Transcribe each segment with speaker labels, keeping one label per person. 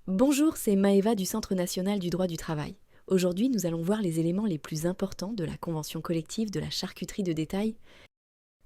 Speaker 1: Bonjour, c'est Maëva du Centre national du droit du travail. Aujourd'hui, nous allons voir les éléments les plus importants de la convention collective de la charcuterie de détail.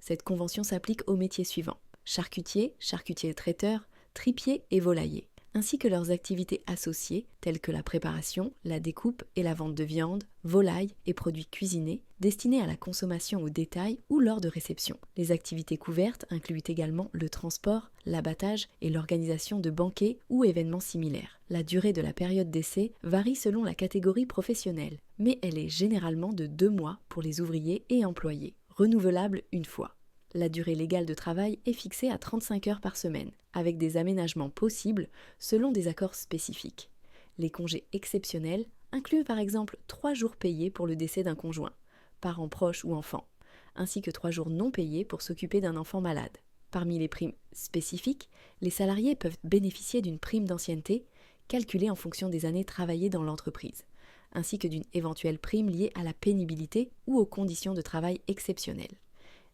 Speaker 1: Cette convention s'applique aux métiers suivants: charcutier, charcutier traiteur, tripier et volailler, ainsi que leurs activités associées telles que la préparation, la découpe et la vente de viande, volaille et produits cuisinés destinés à la consommation au détail ou lors de réception. Les activités couvertes incluent également le transport, l'abattage et l'organisation de banquets ou événements similaires. La durée de la période d'essai varie selon la catégorie professionnelle, mais elle est généralement de 2 mois pour les ouvriers et employés, renouvelable une fois. La durée légale de travail est fixée à 35 heures par semaine, avec des aménagements possibles selon des accords spécifiques. Les congés exceptionnels incluent par exemple 3 jours payés pour le décès d'un conjoint, parent proche ou enfant, ainsi que 3 jours non payés pour s'occuper d'un enfant malade. Parmi les primes spécifiques, les salariés peuvent bénéficier d'une prime d'ancienneté calculée en fonction des années travaillées dans l'entreprise, ainsi que d'une éventuelle prime liée à la pénibilité ou aux conditions de travail exceptionnelles.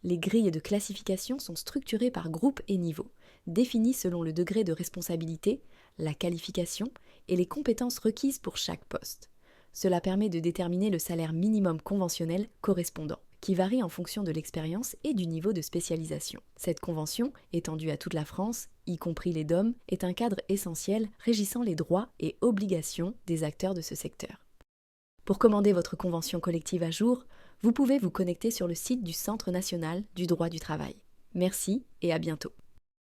Speaker 1: Les grilles de classification sont structurées par groupe et niveau, définies selon le degré de responsabilité, la qualification et les compétences requises pour chaque poste. Cela permet de déterminer le salaire minimum conventionnel correspondant, qui varie en fonction de l'expérience et du niveau de spécialisation. Cette convention, étendue à toute la France, y compris les DOM, est un cadre essentiel régissant les droits et obligations des acteurs de ce secteur. Pour commander votre convention collective à jour, vous pouvez vous connecter sur le site du Centre national du droit du travail. Merci et à bientôt.